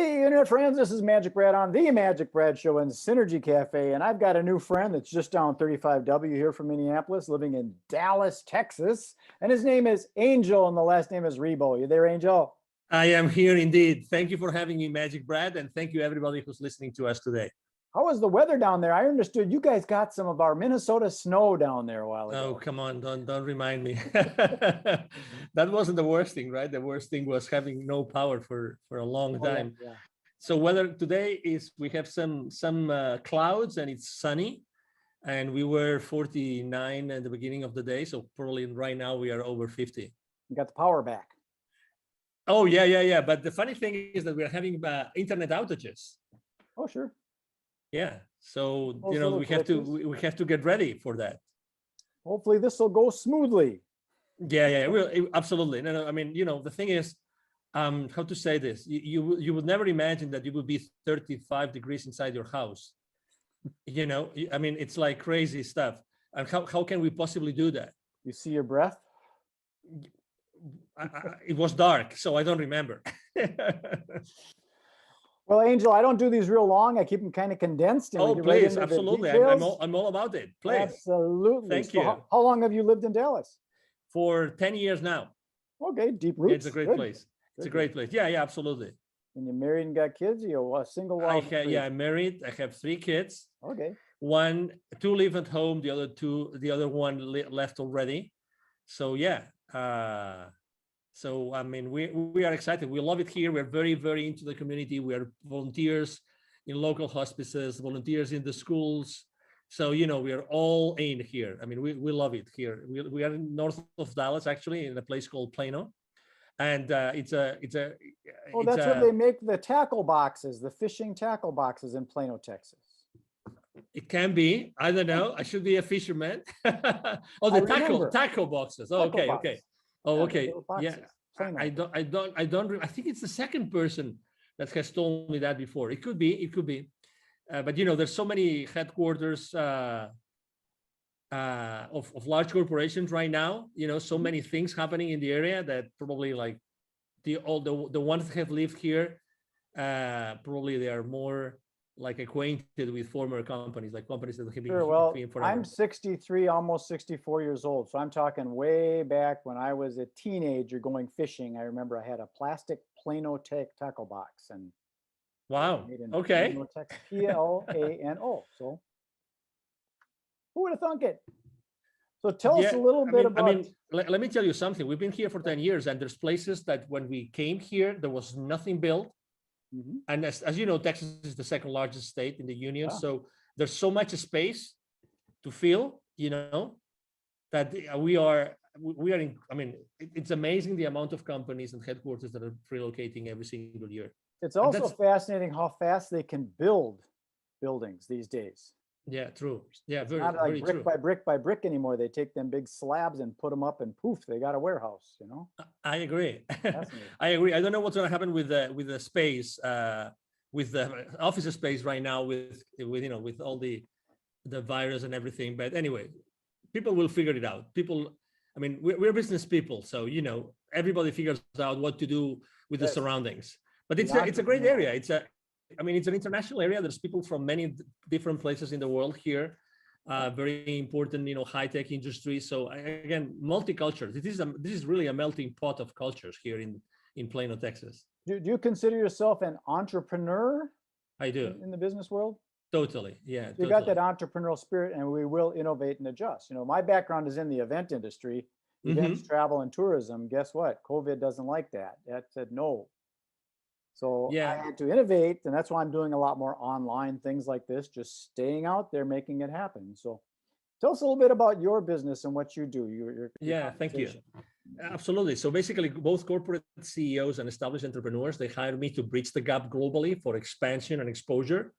Hey, internet friends, this is Magic Brad on the Magic Brad Show in Synergy Cafe, and I've got a new friend that's just down 35W here from Minneapolis, living in Dallas, Texas, and his name is Angel, and the last name is Ribo. You there, Angel? I am here indeed. Thank you for having me, Magic Brad, and thank you everybody who's listening to us today. How was the weather down there? I understood you guys got some of our Minnesota snow down there a while ago. Oh, come on, don't remind me. That wasn't the worst thing, right? The worst thing was having no power for a long time. Yeah. So weather today is we have some clouds and it's sunny, and we were 49 at the beginning of the day. So probably right now we are over 50. You got the power back. Oh yeah. But the funny thing is that we're having internet outages. Oh sure. Yeah. So Also we have to get ready for that. Hopefully this will go smoothly. Yeah. Absolutely. No. I mean, the thing is, how to say this? You would never imagine that you would be 35 degrees inside your house. I mean, it's like crazy stuff. And how can we possibly do that? You see your breath? It was dark, so I don't remember. Well, Angel, I don't do these real long. I keep them kind of condensed. And Oh, please, absolutely. I'm all about it. Please. Absolutely. Thank you. How long have you lived in Dallas? For 10 years now. Okay, deep roots. Yeah, it's a great place. It's a great place. Yeah, absolutely. And you're married and got kids? You're a single? I'm married. I have 3 kids. Okay. 2 live at home. The other one left already. So yeah. So I mean, we are excited. We love it here. We're very, very into the community. We are volunteers in local hospices, volunteers in the schools. So we are all in here. I mean, we love it here. We are north of Dallas, actually, in a place called Plano, and it's a. Oh, that's where they make the tackle boxes, the fishing tackle boxes in Plano, Texas. It can be. I don't know. I should be a fisherman. Oh, the tackle boxes. Oh, okay. Oh, okay. Yeah, I don't. I think it's the second person that has told me that before. It could be. But there's so many headquarters of large corporations right now. So many things happening in the area that probably like the ones that have lived here, probably they are more like acquainted with former companies, like companies that have been Sure. Well, here forever. I'm 63, almost 64 years old. So I'm talking way back when I was a teenager going fishing. I remember I had a plastic Plano tackle box and wow. Okay. Plano. So who would have thunk it? So tell us a little bit about. I mean, let me tell you something. We've been here for 10 years, and there's places that when we came here, there was nothing built. Mm-hmm. And as you know, Texas is the second largest state in the union. Yeah. So there's so much space to fill, that we are in. I mean, it's amazing the amount of companies and headquarters that are relocating every single year. It's also fascinating how fast they can build buildings these days. Yeah, true. Yeah, very, not like very brick true. by brick by brick anymore. They take them big slabs and put them up, and poof, they got a warehouse. I agree. I agree. I don't know what's going to happen with the space, with the office space right now, with all the virus and everything. But anyway, people will figure it out. I mean, we're business people, so everybody figures out what to do with the surroundings. But it's a great area. It's an international area. There's people from many different places in the world here. Very important, high-tech industry. So again, multicultural. This is really a melting pot of cultures here in Plano, Texas. Do you consider yourself an entrepreneur? I do. In the business world? Totally. Yeah. You got that entrepreneurial spirit, and we will innovate and adjust. My background is in the event industry, events, travel, and tourism. Guess what? COVID doesn't like that. That said no. So yeah. I had to innovate, and that's why I'm doing a lot more online things like this, just staying out there, making it happen. So tell us a little bit about your business and what you do. Your thank you. Absolutely. So basically, both corporate CEOs and established entrepreneurs, they hire me to bridge the gap globally for expansion and exposure.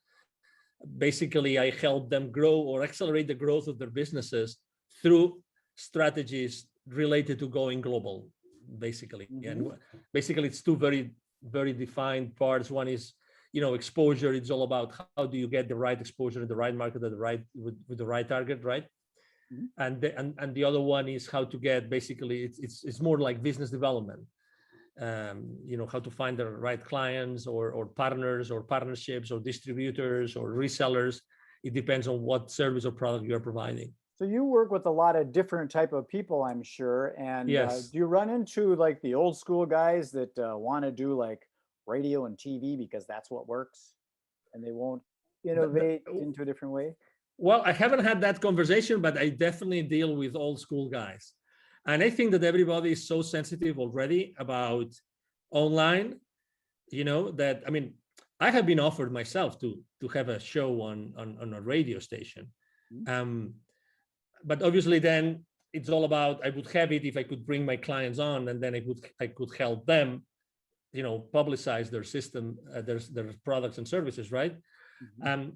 Basically, I help them grow or accelerate the growth of their businesses through strategies related to going global, basically. Mm-hmm. And basically, it's two very, very defined parts. One is, exposure. It's all about how do you get the right exposure in the right market at the right with the right target, right? Mm-hmm. And the other one is how to get, basically, it's more like business development. how to find the right clients or partners or partnerships or distributors or resellers. It depends on what service or product you're providing. So you work with a lot of different type of people, I'm sure. And Yes. do you run into like the old school guys that want to do like radio and TV because that's what works, and they won't innovate into a different way? Well, I haven't had that conversation, but I definitely deal with old school guys. And I think that everybody is so sensitive already about online, that, I mean, I have been offered myself to have a show on a radio station. But obviously then it's all about, I would have it if I could bring my clients on, and then I could help them, publicize their system, their products and services, right?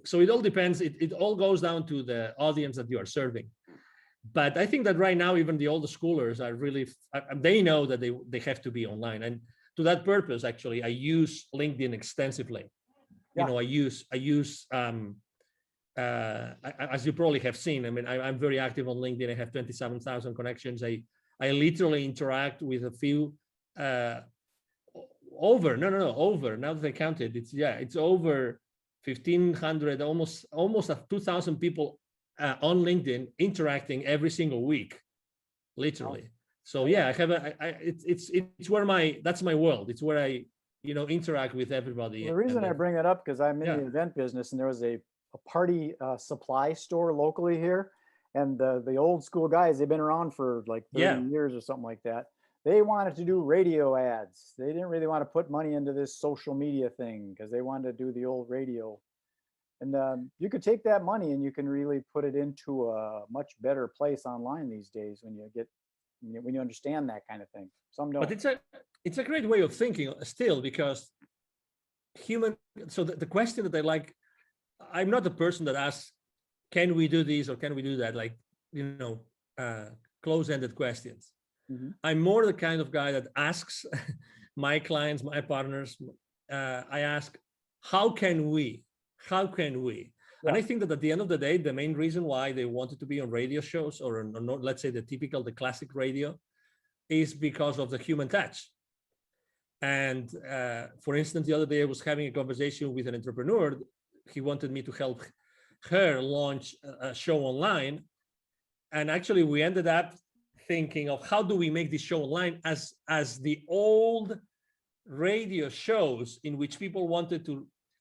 So it all depends. It all goes down to the audience that you are serving. But I think that right now, even the older schoolers are really, they know that they have to be online. And to that purpose, actually, I use LinkedIn extensively. Yeah. I use as you probably have seen, I mean, I'm very active on LinkedIn. I have 27,000 connections. I literally interact with a few, over, now that I counted, it's over 1,500, almost 2,000 people on LinkedIn interacting every single week, literally. Wow. So yeah, I have it's where that's my world. It's where I, interact with everybody. Well, the reason I bring it up, because I'm in the event business, and there was a party supply store locally here, and the old school guys, they've been around for like 30 years or something like that. They wanted to do radio ads. They didn't really want to put money into this social media thing because they wanted to do the old radio. And you could take that money and you can really put it into a much better place online these days when you understand that kind of thing. Some don't. But it's a great way of thinking still, because so the question that I like, I'm not the person that asks, can we do this or can we do that? Like, close-ended questions. I'm more the kind of guy that asks my clients, my partners, I ask, how can we? Yeah. And I think that at the end of the day, the main reason why they wanted to be on radio shows or let's say the classic radio, is because of the human touch. And for instance, the other day I was having a conversation with an entrepreneur. He wanted me to help her launch a show online. And actually we ended up thinking of how do we make this show online as the old radio shows in which people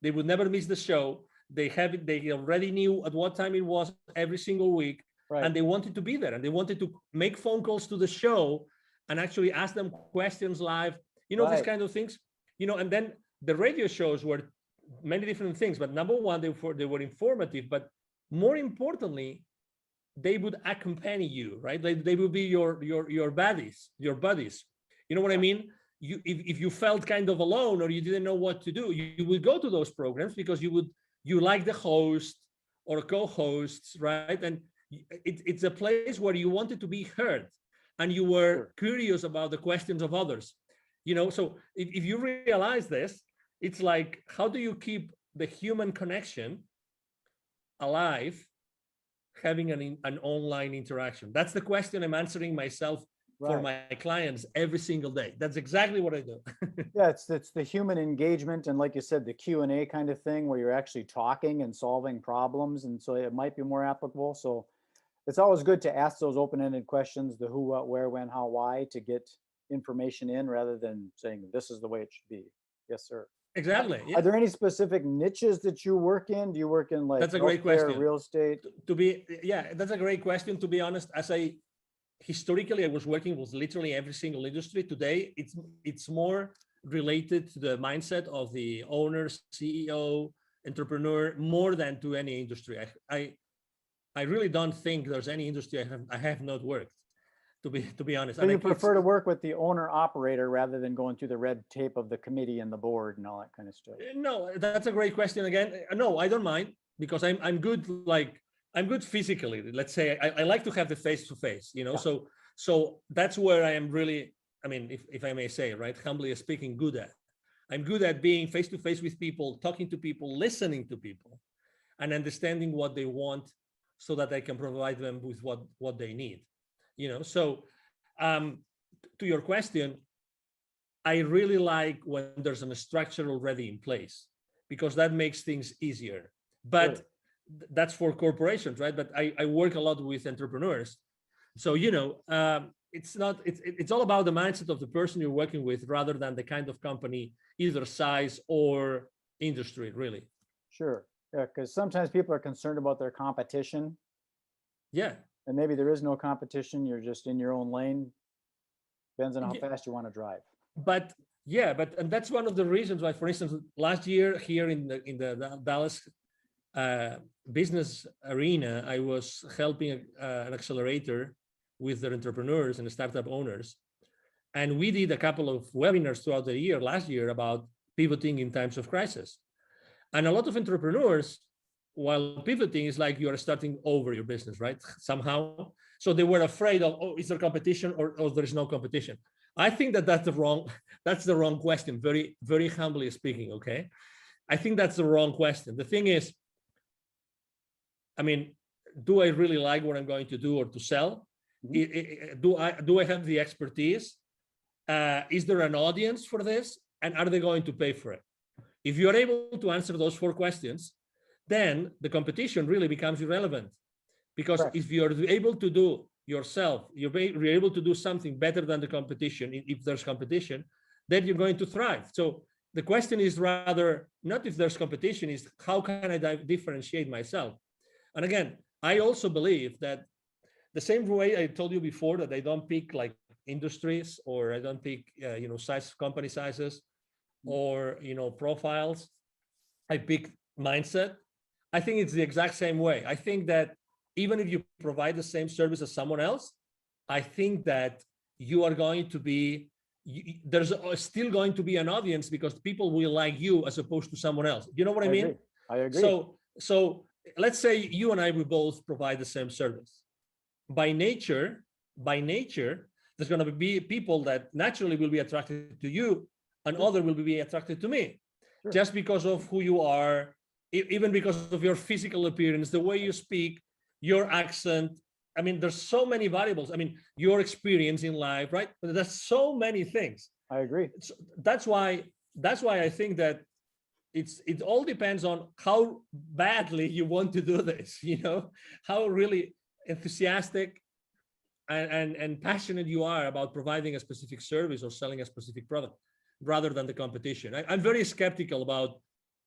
they would never miss the show. They already knew at what time it was every single week. Right. And they wanted to be there, and they wanted to make phone calls to the show and actually ask them questions live, right. These kind of things, and then the radio shows were many different things, but number one, they were informative, but more importantly, they would accompany you, right? They would be your buddies. You know what I mean? If you felt kind of alone or you didn't know what to do, you would go to those programs because you like the host or co-hosts, right? And it's a place where you wanted to be heard and you were curious about the questions of others. So if you realize this, it's like, how do you keep the human connection alive, having an online interaction? That's the question I'm answering myself for my clients every single day. That's exactly what I do. Yeah, it's the human engagement, and like you said, the Q&A kind of thing where you're actually talking and solving problems, and so it might be more applicable. So it's always good to ask those open-ended questions, the who, what, where, when, how, why, to get information in rather than saying this is the way it should be. Yes, sir. Exactly. Are there any specific niches that you work in? Do you work in like that's a great question. Real estate? That's a great question. To be honest, historically, I was working with literally every single industry. Today, it's more related to the mindset of the owner, CEO, entrepreneur, more than to any industry. I really don't think there's any industry I have not worked. To be honest. So you prefer to work with the owner operator rather than going through the red tape of the committee and the board and all that kind of stuff? No, that's a great question again. No, I don't mind, because I'm good. I'm good physically. Let's say I like to have the face-to-face, Yeah. So that's where I am really, I mean, if I may say, right, humbly speaking, good at. I'm good at being face-to-face with people, talking to people, listening to people, and understanding what they want so that I can provide them with what they need. So to your question, I really like when there's a structure already in place, because that makes things easier. But Sure. that's for corporations, right? But I work a lot with entrepreneurs. So, it's all about the mindset of the person you're working with rather than the kind of company, either size or industry, really. Sure. Yeah, because sometimes people are concerned about their competition, Yeah. and maybe there is no competition. You're just in your own lane. Depends on how Yeah. fast you want to drive. But yeah, and that's one of the reasons why, for instance, last year here in the Dallas business arena, I was helping an accelerator with their entrepreneurs and startup owners. And we did a couple of webinars throughout the year, last year, about pivoting in times of crisis. And a lot of entrepreneurs, while pivoting, is like you are starting over your business, right? Somehow. So they were afraid of, oh, is there competition or there is no competition? I think that's the wrong question, very, very humbly speaking, okay? I think that's the wrong question. The thing is, I mean, do I really like what I'm going to do or to sell? Mm-hmm. Do I have the expertise? Is there an audience for this? And are they going to pay for it? If you're able to answer those 4 questions, then the competition really becomes irrelevant. Because right. If you're able to do yourself, you're able to do something better than the competition, if there's competition, then you're going to thrive. So the question is rather not if there's competition, is how can I differentiate myself? And again, I also believe that the same way I told you before that I don't pick like industries, or I don't pick company sizes, or profiles. I pick mindset. I think it's the exact same way. I think that even if you provide the same service as someone else, I think that you are going to be, there's still going to be an audience, because people will like you as opposed to someone else. You know what I mean? I agree. So let's say you and I, we both provide the same service. By nature, there's going to be people that naturally will be attracted to you, and other will be attracted to me. Sure. Just because of who you are, even because of your physical appearance, the way you speak, your accent. I mean, there's so many variables. I mean, your experience in life, right? There's so many things. I agree. So that's why I think that it all depends on how badly you want to do this, how really enthusiastic and passionate you are about providing a specific service or selling a specific product, rather than the competition. I'm very skeptical about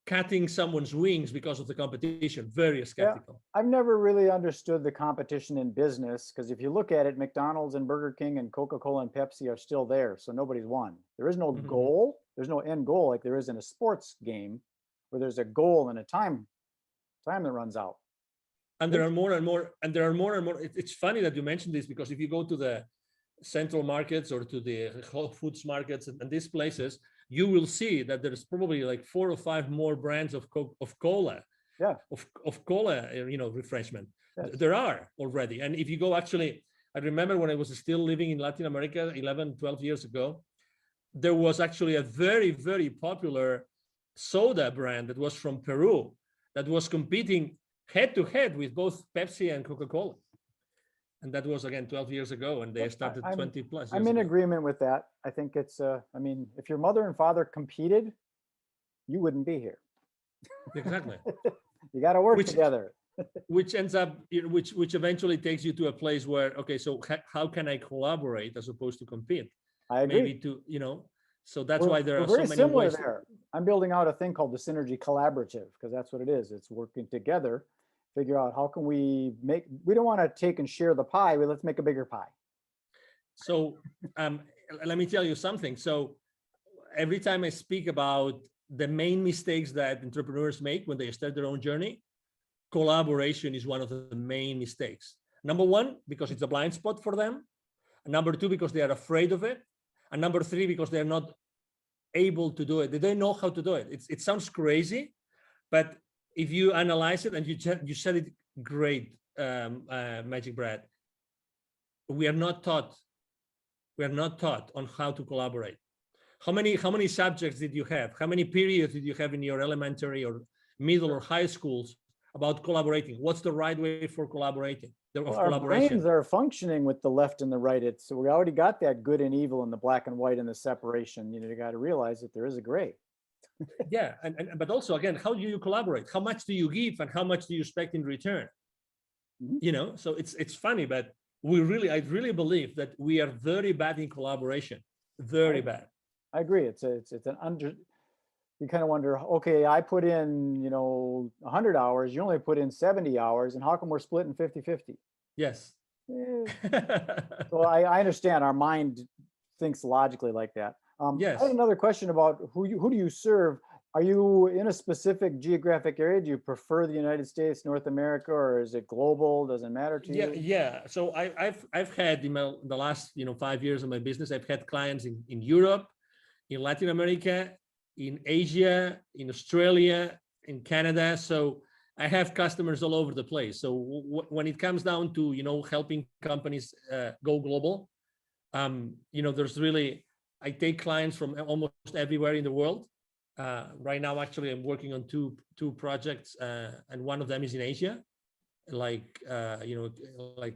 cutting someone's wings because of the competition. Very skeptical. Yeah, I've never really understood the competition in business, because if you look at it, McDonald's and Burger King and Coca-Cola and Pepsi are still there, so nobody's won. There is no goal. There's no end goal like there is in a sports game, where there's a goal and a time that runs out. And there are more and more. It's funny that you mentioned this, because if you go to the central markets or to the Whole Foods markets and these places, you will see that there's probably like 4 or 5 more brands of cola, of cola, refreshment. Yes. There are already. And if you go, actually, I remember when I was still living in Latin America 11, 12 years ago, there was actually a very, very popular soda brand that was from Peru that was competing head to head with both Pepsi and Coca-Cola. And that was, again, 12 years ago, and they started 20 plus years I'm in ago. agreement with that. I think it's, if your mother and father competed, you wouldn't be here. Exactly. You got to work together. Which ends up, which eventually takes you to a place where, okay, so how can I collaborate as opposed to compete? I agree. Maybe so that's why there are so many similar ways. There. I'm building out a thing called the Synergy Collaborative, because that's what it is. It's working together. Figure out how can we don't want to take and share the pie, but let's make a bigger pie. So let me tell you something. So every time I speak about the main mistakes that entrepreneurs make when they start their own journey, collaboration is one of the main mistakes. Number 1, because it's a blind spot for them. And number 2, because they are afraid of it. And number 3, because they're not able to do it. They don't know how to do it. It sounds crazy, but if you analyze it, and you said it great, MagicBrad, we are not taught on how to collaborate. How many subjects did you have? How many periods did you have in your elementary or middle or high schools about collaborating. What's the right way for collaborating? Well, our brains are functioning with the left and the right. So we already got that good and evil and the black and white and the separation. You got to realize that there is a gray. Yeah, but also again, how do you collaborate? How much do you give and how much do you expect in return? Mm-hmm. So it's funny, but I really believe that we are very bad in collaboration. Very bad. I agree. It's an you kind of wonder, okay, I put in, 100 hours, you only put in 70 hours, and how come we're splitting 50-50? Yes. So I understand our mind thinks logically like that. Yes. I have another question about who do you serve? Are you in a specific geographic area? Do you prefer the United States, North America, or is it global? Doesn't matter to you? Yeah. So I've had in the last 5 years of my business, I've had clients in Europe, in Latin America, in Asia, in Australia, in Canada. So I have customers all over the place. So when it comes down to, helping companies go global, there's really, I take clients from almost everywhere in the world. Right now, actually, I'm working on two projects, and one of them is in Asia, like large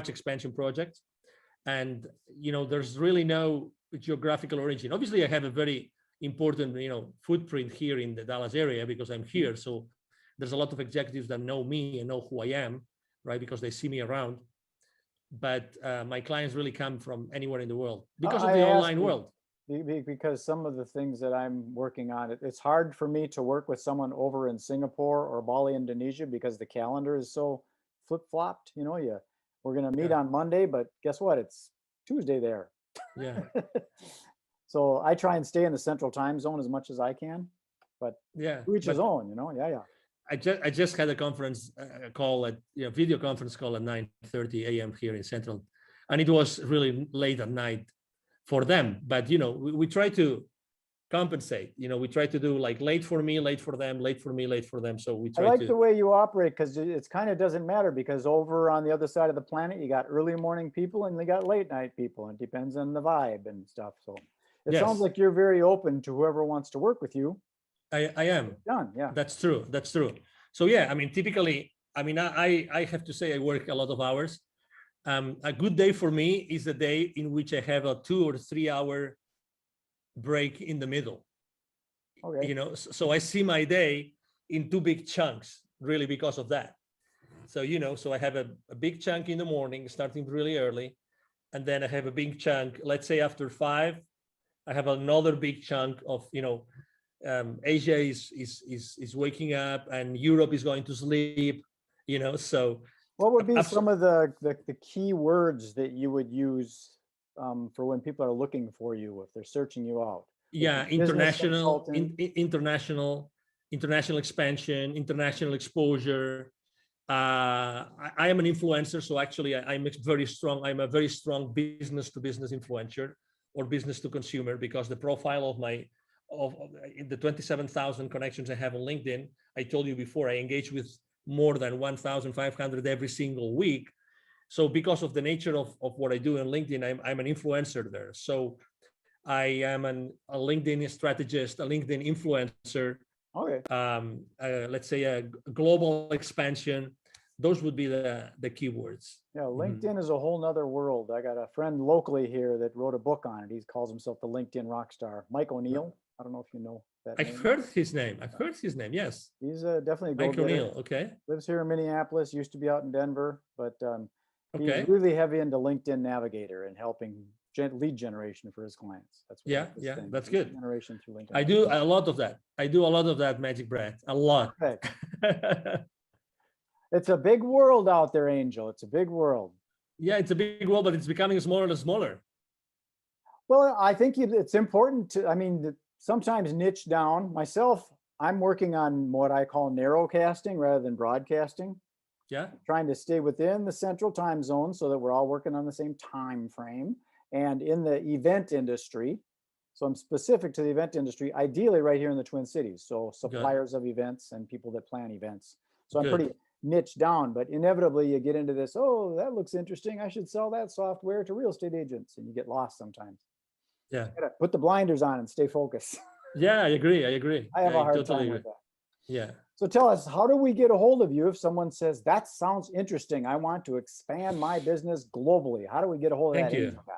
expansion projects. And, there's really no geographical origin. Obviously, I have a very important, footprint here in the Dallas area because I'm here. So there's a lot of executives that know me and know who I am, right? Because they see me around. But my clients really come from anywhere in the world because of the online world. Because some of the things that I'm working on, it's hard for me to work with someone over in Singapore or Bali, Indonesia, because the calendar is so flip-flopped. We're going to meet on Monday, but guess what? It's Tuesday there. Yeah. So I try and stay in the central time zone as much as I can, but to each his own, Yeah. I just had a conference call video conference call at 9:30 a.m. here in Central, and it was really late at night for them. But we try to compensate. We try to do like late for me, late for them, late for me, late for them. So we try. I like the way you operate because it's kind of doesn't matter because over on the other side of the planet, you got early morning people and they got late night people. It depends on the vibe and stuff. So it sounds like you're very open to whoever wants to work with you. I am. Done. Yeah. That's true. So yeah, typically, I have to say I work a lot of hours. A good day for me is a day in which I have a 2 or 3 hour break in the middle. Okay. So I see my day in 2 big chunks, really, because of that. So, so I have a big chunk in the morning, starting really early. And then I have a big chunk, let's say after 5, I have another big chunk of, Asia is waking up and Europe is going to sleep, so. What would be some of the key words that you would use for when people are looking for you, if they're searching you out? Yeah, international expansion, international exposure. I am an influencer, so actually I'm a very strong business to business influencer or business to consumer, because the profile of the 27,000 connections I have on LinkedIn, I told you before, I engage with more than 1,500 every single week. So because of the nature of what I do on LinkedIn, I'm an influencer there. So I am a LinkedIn strategist, a LinkedIn influencer. Okay. Let's say a global expansion. Those would be the keywords. Yeah, LinkedIn is a whole nother world. I got a friend locally here that wrote a book on it. He calls himself the LinkedIn rock star, Mike O'Neill. I don't know if you know that name. I've heard his name. Yes. He's definitely a Mike O'Neill. Okay. Lives here in Minneapolis, used to be out in Denver, but he's really heavy into LinkedIn Navigator and helping lead generation for his clients. That's what that's good. Generation through LinkedIn. I do a lot of that. MagicBrad, a lot. It's a big world out there, Angel. It's a big world. Yeah, it's a big world, but it's becoming smaller and smaller. Well, I think it's important to, sometimes niche down. Myself, I'm working on what I call narrowcasting rather than broadcasting. Yeah. Trying to stay within the central time zone so that we're all working on the same time frame. And in the event industry, so I'm specific to the event industry, ideally right here in the Twin Cities. So suppliers of events and people that plan events. So I'm pretty niche down, but inevitably you get into this, oh, that looks interesting, I should sell that software to real estate agents, and you get lost sometimes. Yeah. You gotta put the blinders on and stay focused. Yeah, I agree. I have a hard time with that. Yeah. So tell us, how do we get a hold of you if someone says, that sounds interesting, I want to expand my business globally? How do we get a hold of that angel guy?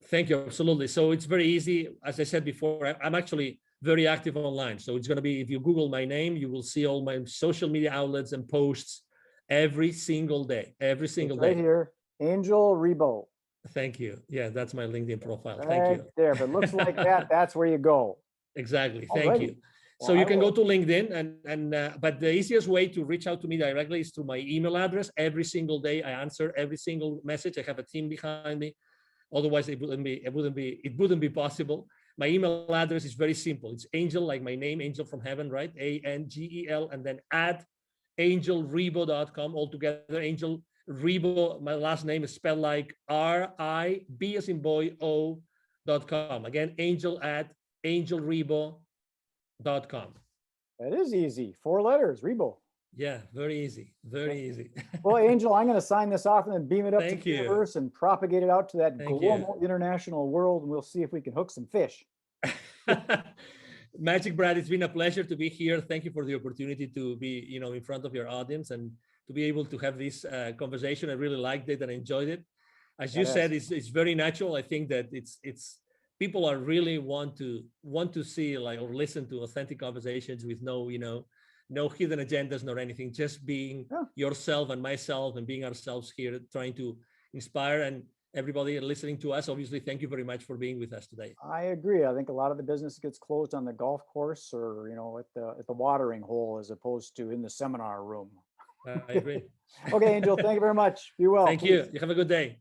Thank you. Absolutely. So it's very easy. As I said before, I'm actually very active online. So it's going to be, if you Google my name, you will see all my social media outlets and posts every single day, every single day. Right here, Angel Ribo. Thank you. Yeah, that's my LinkedIn profile. Right Thank you. there. If it looks like that, that's where you go. Exactly. Thank you. So you can go to LinkedIn but the easiest way to reach out to me directly is through my email address. Every single day, I answer every single message. I have a team behind me. Otherwise, it wouldn't be possible. My email address is very simple. It's Angel, like my name, Angel from Heaven, right? ANGEL, and then at angelribo.com altogether. Angel Ribo, my last name is spelled like RIB as in boy O.com. Again, Angel at angelribo.com. That is easy. 4 letters, Ribo. Yeah, very easy. Very easy. Well, Angel, I'm going to sign this off and then beam it up to the universe and propagate it out to that global international world. And we'll see if we can hook some fish. MagicBrad, it's been a pleasure to be here. Thank you for the opportunity to be, in front of your audience and to be able to have this conversation. I really liked it and enjoyed it. As you said, it's very natural. I think that it's people are really want to see or listen to authentic conversations with no hidden agendas nor anything, just being yourself and myself and being ourselves here, trying to inspire. And everybody listening to us, obviously, thank you very much for being with us today. I agree. I think a lot of the business gets closed on the golf course or, at the watering hole as opposed to in the seminar room. I agree. Okay, Angel, thank you very much. Be well. Thank you. You have a good day.